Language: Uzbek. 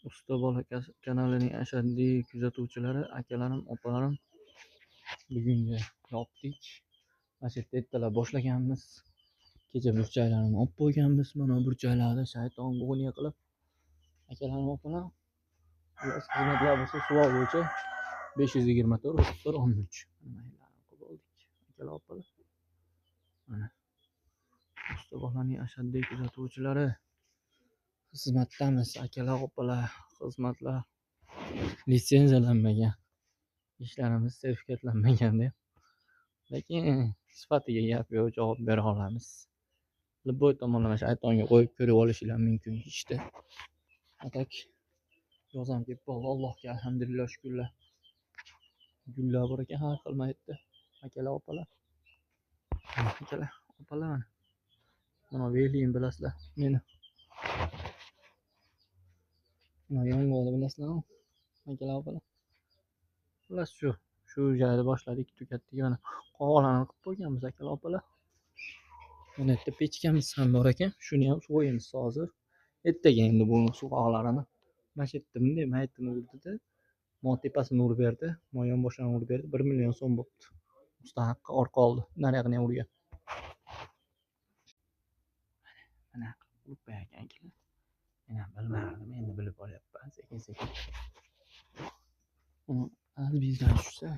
Usta bola kanalining ashaddiy kuzatuvchilari, akalarim, opalarim, bugunga yopdik. Mana shu yerda ertalab boshlaganmiz. Kecha burchaklarni olib qo'yganmiz. Mana burchaklarni shayton g'uniya qilib, akalarim, opalar xizmatlar bo'lsa suv oluvchi 524 akalar, opalar. Mana usta bolaning ashaddiy kuzatuvchilari xizmatdamiz, akalar, opalar. Xizmatlar litsenziyalanmagan, ishlarimiz sertifikatlanmaganda, lekin sifatiga gap yo'q, javob bera olamiz. Любой tomonlama shaytonga qo'yib ko'rib olishinglar mumkin ishda. Atak yozam kelib qoldi. Allohga alhamdulillah, shukrlar. Gullar bor ekan har xil maytda. Akalar, opalar. Akalar, opalar. Mana Velin bilasizlar. Meni. Mana yong'oqni bilasizlarmi? Akalar, opalar. Xullas shu joyda boshladik, tugatdik. Mana qovoqlarni qilib qo'yganmiz, akalar, opalar. Mana yerda pechkamiz ham bor ekan. Shuni ham qo'yamiz hozir. Ertaga endi bu suvoqlarini. Mana shu yerda bunday maytini urdida, mo tepasini urib berdi, mo yonboshlarini urib berdi. 1 million so'm bo'pti. Mustahaqqa orqa oldi. Naryoqni ham urgan. Mana urib bergan ekan. Men ham bilmadim, endi bilib olyapman sekin-sekin. Albizdan tushsa,